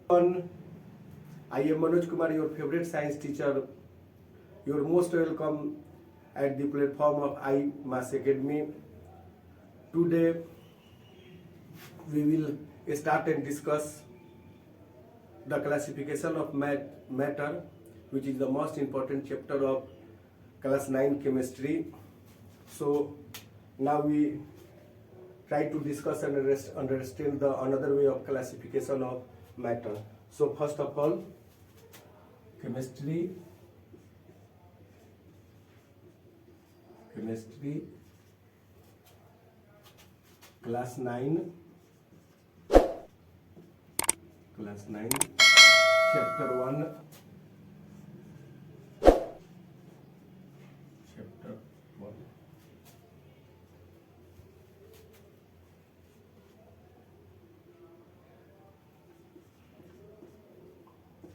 On, I am Manoj Kumar, your favorite science teacher. You are most welcome at the platform of iMass Academy. Today, we will start and discuss the classification of matter, which is the most important chapter of class 9 chemistry. So, now we try to discuss and understand the another way of classification of matter. So first of all, chemistry class 9 chapter 1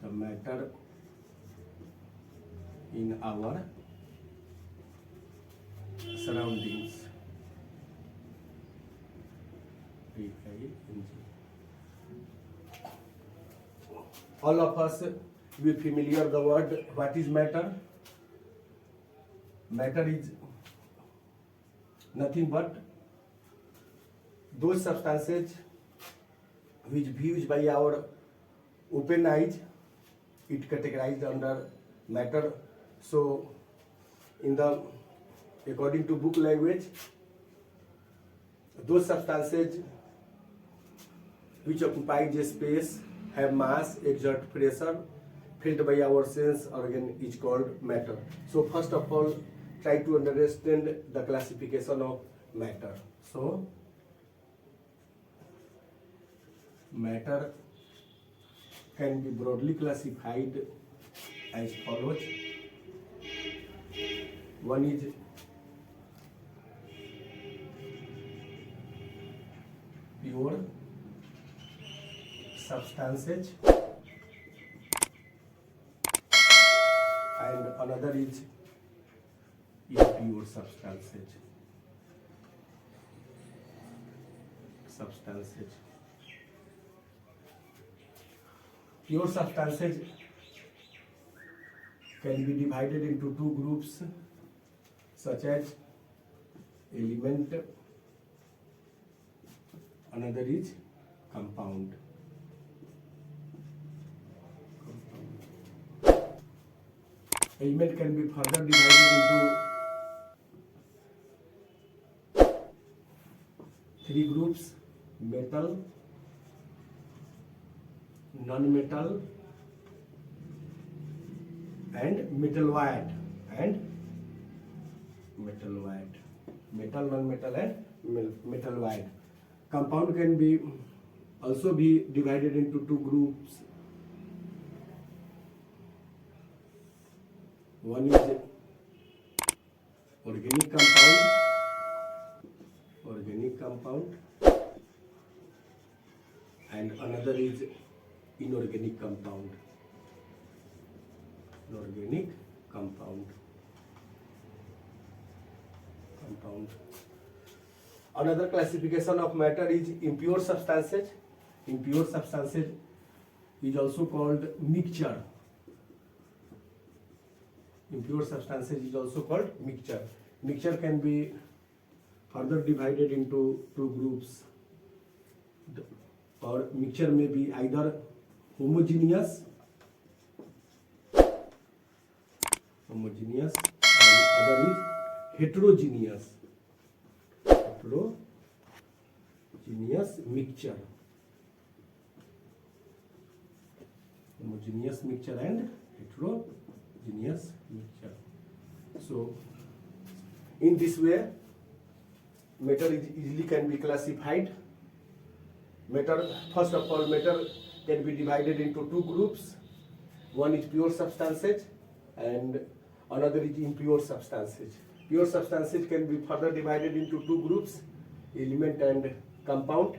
the matter in our surroundings. All of us we familiar the word what is matter. Matter is nothing but those substances which viewed by our open eyes, it categorized under matter. So in the according to book language, those substances which occupy a space, have mass, exert pressure, felt by our sense organ is called matter. So first of all, try to understand the classification of matter. So matter can be broadly classified as follows. One is pure substances and another is impure substances. Pure substances can be divided into two groups such as element, another is compound. Element can be further divided into three groups: metal, non-metal, and metal wide. Metal, non-metal, and metal wide. Compound can be also be divided into two groups. One is organic compound, and another is inorganic compound. Another classification of matter is impure substances. Impure substances is also called mixture. Mixture can be further divided into two groups. Or mixture may be either homogeneous and other is heterogeneous mixture. Homogeneous mixture and heterogeneous mixture. So in this way, matter is easily can be classified. First of all, matter can be divided into two groups. One is pure substances and another is impure substances. Pure substances can be further divided into two groups: element and compound.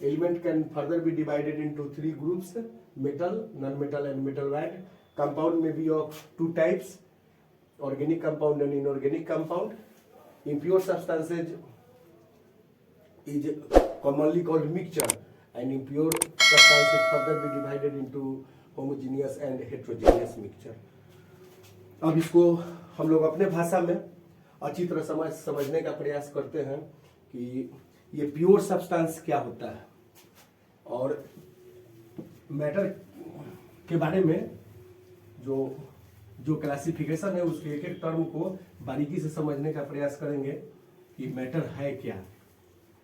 Element can further be divided into three groups: metal, non-metal, and metal wide. Compound may be of two types: organic compound and inorganic compound. Impure substances is commonly called mixture, and impure substances further be divided into homogeneous and heterogeneous mixture. अब इसको हम लोग अपने भाषा में अच्छी तरह समझने का प्रयास करते हैं कि ये प्योर सब्सटेंस क्या होता है और मैटर के बारे में जो क्लासिफिकेशन है उसके एक एक टर्म को बारीकी से समझने का प्रयास करेंगे कि मैटर है क्या,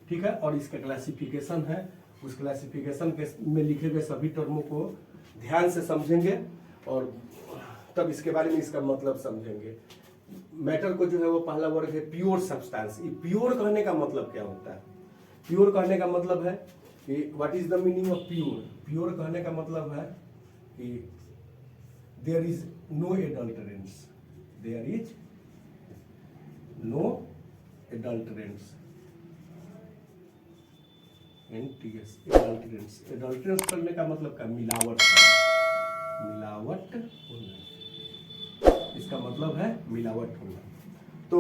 ठीक है। और इसका क्लासिफिकेशन है, उस क्लासिफिकेशन के में लिखे गए सभी टर्मों को ध्यान से समझेंगे और तब इसके बारे में इसका मतलब समझेंगे। मैटर को जो है वो पहला वर्ग है प्योर सब्सटेंस। ये प्योर कहने का मतलब क्या होता है? प्योर कहने का मतलब है कि what is the meaning of pure. Pure कहने का मतलब है कि there is no adulterants, there is no adulterants, ants, adulterants. Adulterants करने का मतलब क्या? मिलावट, मिलावट होना, इसका मतलब है मिलावट होना। तो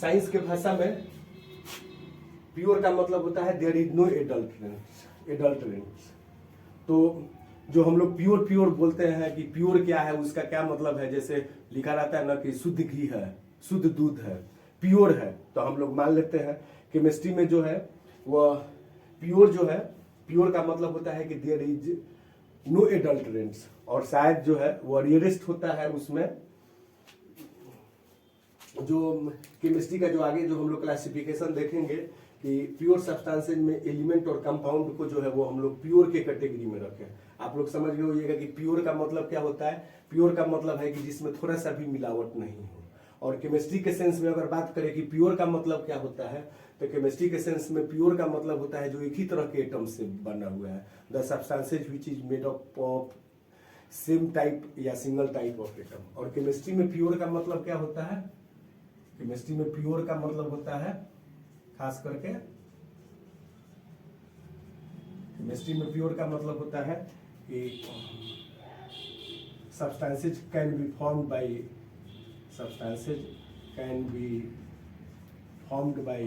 साइंस के भाषा में प्योर का मतलब होता है देयर इज नो एडल्टरेंस, एडल्टरेंस। तो जो हम लोग प्योर प्योर बोलते हैं कि प्योर क्या है, उसका क्या मतलब है, जैसे लिखा रहता है ना कि शुद्ध घी है, शुद्ध दूध है, प्योर है, तो हम लोग मान लेते हैं। केमिस्ट्री में जो है वह प्योर जो है, प्योर का मतलब होता है कि देयर इज नो एडल्टरेंस, और शायद जो है वो रियरेस्ट होता है उसमें। जो केमिस्ट्री का जो आगे जो हम लोग क्लासिफिकेशन देखेंगे कि प्योर सब्सटेंसेज में एलिमेंट और कंपाउंड को जो है वो हम लोग प्योर के कैटेगरी में रखें। आप लोग समझ गए होइएगा कि प्योर का मतलब क्या होता है। प्योर का मतलब है कि जिसमें थोड़ा सा भी मिलावट नहीं हो। और केमिस्ट्री के सेंस में अगर बात करें कि प्योर का मतलब क्या होता है, तो केमिस्ट्री के सेंस में प्योर का मतलब होता है जो एक ही तरह के एटम से बना हुआ है, the substances which is made up of same type या सिंगल टाइप ऑफ एटम। और केमिस्ट्री में प्योर का मतलब क्या होता है? केमिस्ट्री में प्योर का मतलब होता है, खास करके केमिस्ट्री में प्योर का मतलब होता है कि substances can be formed by substances can be formed by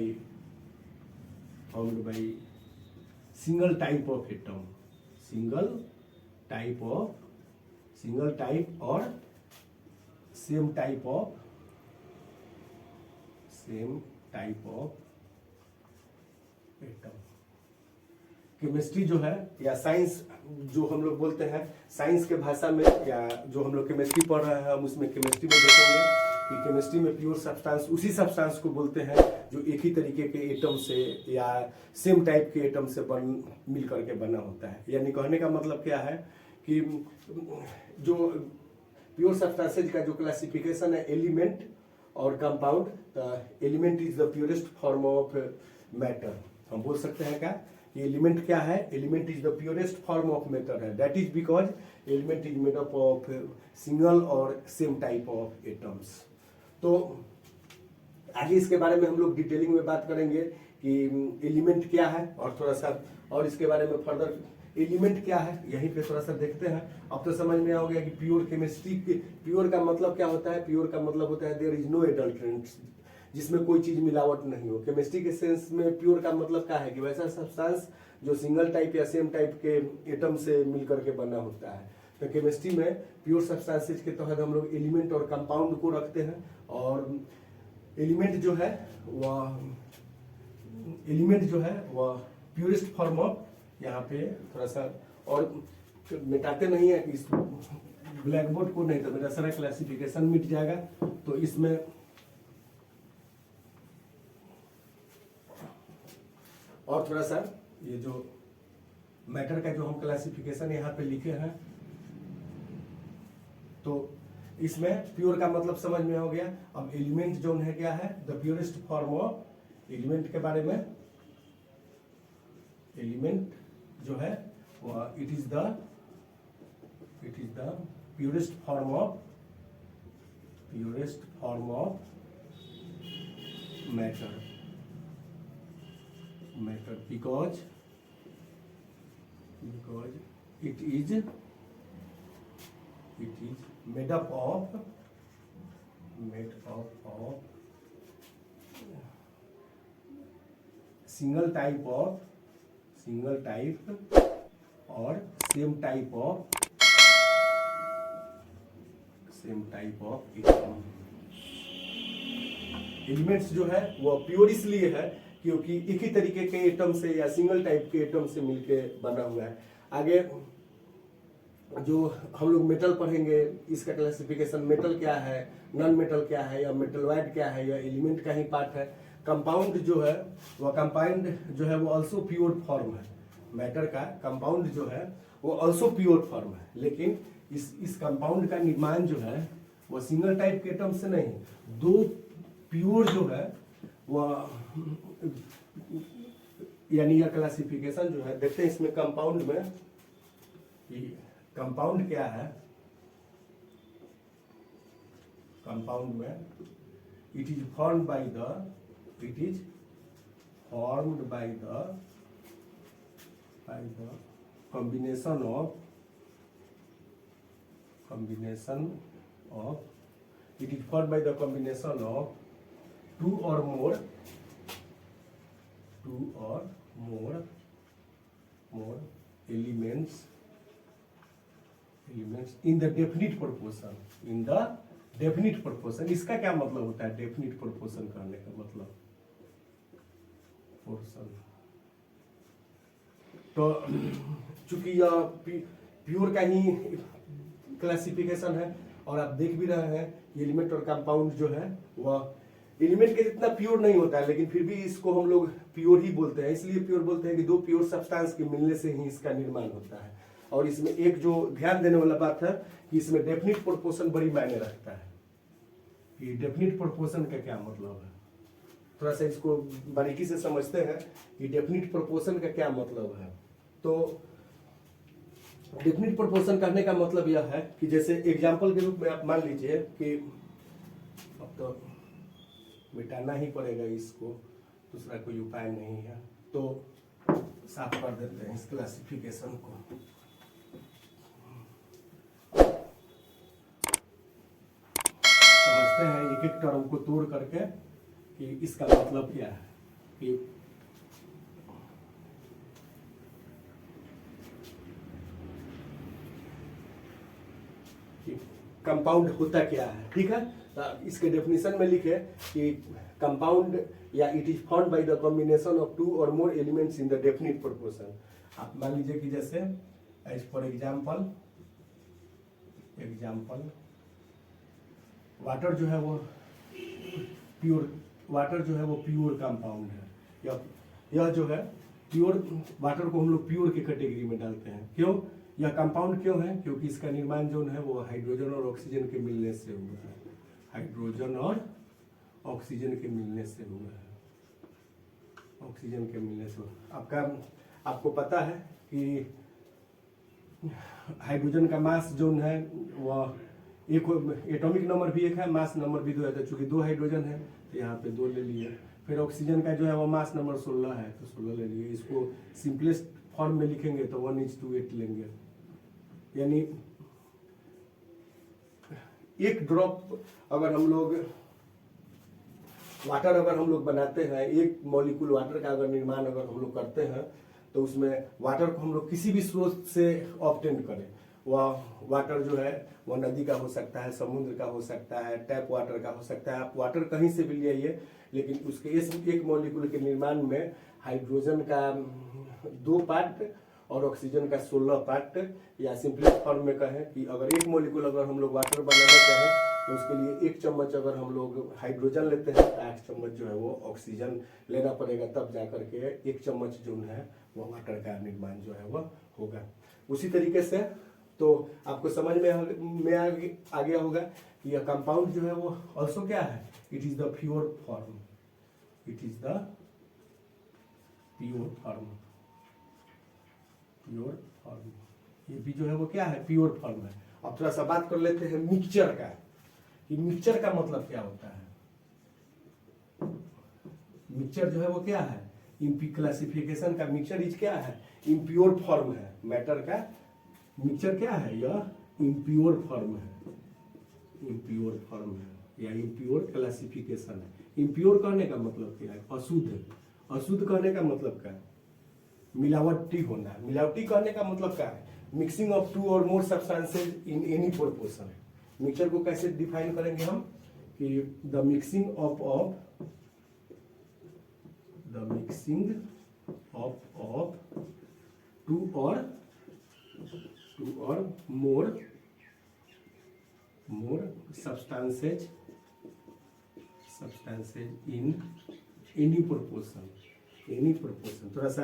single type of atom, single type or same type of atom. Chemistry जो है या साइंस जो हम लोग बोलते हैं, साइंस के भाषा में या जो हम लोग केमिस्ट्री पढ़ रहे हैं हम उसमें केमिस्ट्री में देखेंगे कि केमिस्ट्री में प्योर सब्सटेंस उसी सब्सटेंस को बोलते हैं जो एक ही तरीके के एटम से या सेम टाइप के एटम से मिल करके बना होता है। यानी कहने का मतलब क्या है कि जो प्योर सब्सटेंसेज का जो क्लासिफिकेशन है एलिमेंट और compound, element is the purest form of matter. हम बोल सकते हैं क्या कि एलिमेंट क्या है? Element is the purest form of matter है। That is because element is made up of single और सेम टाइप ऑफ एटम्स। तो आगे इसके बारे में हम लोग डिटेलिंग में बात करेंगे कि एलिमेंट क्या है और थोड़ा सा और इसके बारे में फर्दर एलिमेंट क्या है यहीं पे थोड़ा सा देखते हैं। अब तो समझ में आ गया कि प्योर केमिस्ट्री के प्योर का मतलब क्या होता है। प्योर का मतलब होता है देयर इज नो एडल्टरेंट्स, जिसमें कोई चीज मिलावट नहीं हो। केमिस्ट्री के सेंस में प्योर का मतलब क्या है कि वैसा सब्सटेंस जो सिंगल टाइप या सेम टाइप के एटम से मिलकर के बना होता है। तो केमिस्ट्री में प्योर सब्सटेंसेज के तहत हम लोग एलिमेंट और कंपाउंड को रखते हैं। और एलिमेंट जो है वह प्योरेस्ट फॉर्म ऑफ, यहाँ पे थोड़ा सा और मिटाते नहीं है कि इस ब्लैक बोर्ड को, नहीं तो मेरा सारा क्लासिफिकेशन मिट जाएगा। तो इसमें और थोड़ा सा ये जो मैटर का जो हम क्लासिफिकेशन यहाँ पे लिखे हैं, तो इसमें प्योर का मतलब समझ में हो गया। अब एलिमेंट जो है क्या है? The purest form of element के बारे में, एलिमेंट जो है वह it is the purest form of matter because it is made up of single type single type और सेम टाइप ऑफ एलिमेंट्स जो है वो प्योर इसलिए है क्योंकि एक ही तरीके के एटम से या सिंगल टाइप के एटम से मिलके बना हुआ है। आगे जो हम लोग मेटल पढ़ेंगे, इसका क्लासिफिकेशन मेटल क्या है, नॉन मेटल क्या है, या मेटलवाइड क्या है, या एलिमेंट का ही पार्ट है। कंपाउंड जो है वो ऑल्सो प्योर फॉर्म है। मैटर का कंपाउंड जो है वो ऑल्सो प्योर फॉर्म है, लेकिन इस कंपाउंड का निर्माण जो है वो सिंगल टाइप के एटम से नहीं, दो प्योर जो है वह, यानी यह क्लासिफिकेशन जो है, देखते हैं इसमें कंपाउंड में कंपाउंड क्या है। कंपाउंड में it is formed by the combination of it is formed by the combination of two or more elements in the definite proportion। इसका क्या मतलब होता है डेफिनिट प्रोपोर्शन करने का मतलब? पोर्शन तो चूंकि यह प्योर का ही क्लासिफिकेशन है, और आप देख भी रहे हैं कि एलिमेंट और कंपाउंड जो है वह एलिमेंट के जितना प्योर नहीं होता है, लेकिन फिर भी इसको हम लोग प्योर ही बोलते हैं। इसलिए प्योर बोलते हैं कि दो प्योर सब्सटेंस के मिलने से ही इसका निर्माण होता है। और इसमें एक जो ध्यान देने वाला बात है कि इसमें डेफिनिट प्रोपोर्शन बड़ी मायने रखता है। कि डेफिनिट प्रोपोर्शन का क्या मतलब है, थोड़ा सा इसको बारीकी से समझते हैं कि डेफिनिट प्रोपोर्शन का क्या मतलब है। तो डेफिनिट प्रोपोर्शन करने का मतलब यह है कि जैसे एग्जांपल के रूप में आप मान लीजिए कि अब तो मिटाना ही पड़ेगा इसको, दूसरा कोई उपाय नहीं है, तो साफ कर देते हैं इस क्लासिफिकेशन को। समझते हैं एक एक टर्म को तोड़ करके कि इसका मतलब क्या है। कि कंपाउंड होता क्या है, ठीक है। तो इसके डेफिनेशन में लिखे कि कंपाउंड या it is formed by the combination of two or more elements in the definite proportion. आप मान लीजिए कि जैसे एज फॉर एग्जाम्पल वाटर जो है वो प्योर कंपाउंड है। यह जो है प्योर वाटर को हम लोग प्योर की कैटेगरी में डालते हैं। क्यों? यह कंपाउंड क्यों है? क्योंकि इसका निर्माण जो है वो हाइड्रोजन और ऑक्सीजन के मिलने से हुआ है। हाइड्रोजन और ऑक्सीजन के मिलने से हुआ है। आपको पता है कि हाइड्रोजन का मास जो है वह एक एटॉमिक नंबर भी एक है, मास नंबर भी 2 है। तो चूंकि 2 हाइड्रोजन है तो यहाँ पे 2 ले लिए। फिर ऑक्सीजन का जो है वो मास नंबर 16 है तो 16 ले लिए। इसको सिंपलेस्ट फॉर्म में लिखेंगे तो 1:8 लेंगे। यानी एक ड्रॉप अगर हम लोग बनाते हैं, एक मॉलिक्यूल वाटर का अगर निर्माण अगर हम लोग करते हैं, तो उसमें वाटर को हम लोग किसी भी स्रोत से ऑब्टेन करें, वह वाटर जो है वह नदी का हो सकता है, समुद्र का हो सकता है, टैप वाटर का हो सकता है। आप वाटर कहीं से भी ले आइए, लेकिन उसके इस एक मॉलिक्यूल के निर्माण में हाइड्रोजन का 2 पार्ट और ऑक्सीजन का 16 पार्ट, या सिंपलेस्ट फॉर्म में कहें कि अगर एक मॉलिक्यूल अगर हम लोग वाटर बनाना चाहें तो उसके लिए 1 चम्मच अगर हम लोग हाइड्रोजन लेते हैं तो 8 चम्मच जो है वो ऑक्सीजन लेना पड़ेगा, तब जाकर के 1 चम्मच जो है वो वाटर का निर्माण जो है वह होगा। उसी तरीके से तो आपको समझ में आ गया होगा कि यह कंपाउंड जो है वो ऑल्सो क्या है, it is the pure form. ये भी जो है वो क्या है, प्योर फॉर्म है। अब थोड़ा सा बात कर लेते हैं मिक्सचर का, कि मिक्सचर का मतलब क्या होता है। मिक्सचर जो है वो क्या है, क्लासिफिकेशन का मिक्सचर इज क्या है, इम्प्योर फॉर्म है। मैटर का मिक्सचर क्या है, यह इम्प्योर फॉर्म है या इम्प्योर क्लासिफिकेशन है। इम्प्योर कहने का मतलब क्या है, अशुद्ध कहने का मतलब क्या है। मिलावटी होना। मिलावटी कहने का मतलब क्या है? Mixing of two or more substances in any proportion. Mixture को कैसे डिफाइन करेंगे हम कि the mixing of two or more substances in any proportion, थोड़ा सा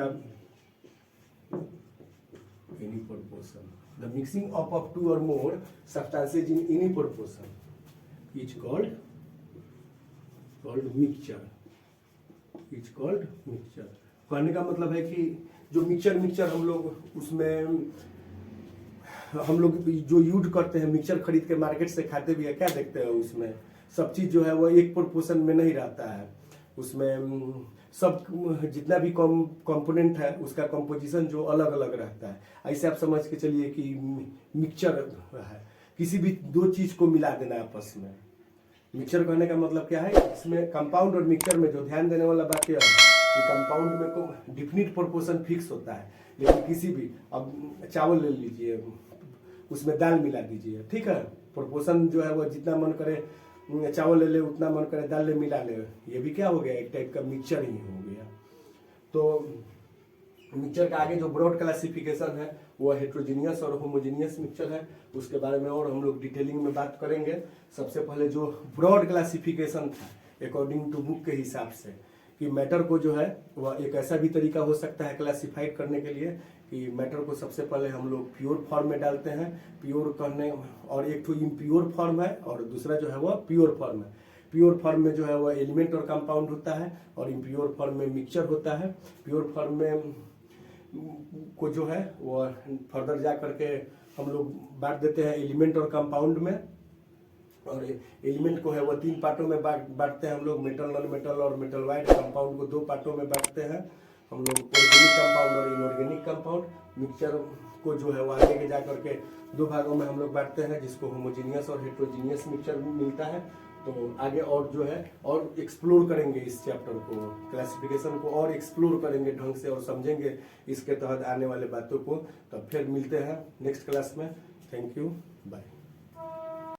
any proportion, the mixing of two or more substances in any proportion is called mixture। कहने का मतलब है कि जो मिक्सचर हम लोग उसमें हम लोग जो यूज करते हैं, मिक्सचर खरीद के मार्केट से खाते भी है, क्या देखते हैं उसमें सब चीज़ जो है वो एक प्रोपोर्शन में नहीं रहता है। उसमें सब जितना भी कंपोनेंट है उसका कंपोजिशन जो अलग अलग रहता है। ऐसे आप समझ के चलिए कि मिक्सचर है, किसी भी दो चीज़ को मिला देना आपस में। मिक्सचर कहने का मतलब क्या है? इसमें कंपाउंड और मिक्सचर में जो ध्यान देने वाला बात यह है कि कंपाउंड में को डिफिनिट प्रोपोर्शन फिक्स होता है, लेकिन किसी भी, अब चावल ले लीजिए, उसमें दाल मिला दीजिए, ठीक है, प्रोपोर्शन जो है वो जितना मन करे चावल ले ले, उतना मन करे दाल ले मिला ले, ये भी क्या हो गया? एक टाइप का मिक्सचर ही हो गया। तो मिक्सचर का आगे जो ब्रॉड क्लासिफिकेशन है वो हेट्रोजीनियस और होमोजीनियस मिक्सचर है, उसके बारे में और हम लोग डिटेलिंग में बात करेंगे। सबसे पहले जो ब्रॉड क्लासिफिकेशन था अकॉर्डिंग टू बुक के हिसाब से, कि मैटर को जो है वह एक ऐसा भी तरीका हो सकता है क्लासिफाइड करने के लिए कि मैटर को सबसे पहले हम लोग प्योर फॉर्म में डालते हैं। प्योर करने, और एक तो इम्प्योर फॉर्म है और दूसरा जो है वह प्योर फॉर्म है। प्योर फॉर्म में जो है वह एलिमेंट और कंपाउंड होता है और इम्प्योर फॉर्म में मिक्सचर होता है। प्योर फॉर्म में को जो है वो फर्दर जा करके हम लोग बांट देते हैं एलिमेंट और कंपाउंड में, और एलिमेंट को है वो 3 पार्टों में बांटते हैं हम लोग, मेटल, नॉन मेटल और मेटल वाइड। कंपाउंड को 2 पार्टों में बांटते हैं हम लोग, ऑर्गेनिक कंपाउंड और इनऑर्गेनिक कंपाउंड। मिक्सचर को जो है वो आगे के जा करके 2 भागों में हम लोग बांटते हैं, जिसको होमोजीनियस और हेट्रोजीनियस मिक्सचर मिलता है। तो आगे और जो है और एक्सप्लोर करेंगे इस चैप्टर को, क्लासिफिकेशन को और एक्सप्लोर करेंगे ढंग से और समझेंगे इसके तहत आने वाले बातों को। तब फिर मिलते हैं नेक्स्ट क्लास में। Thank you, bye.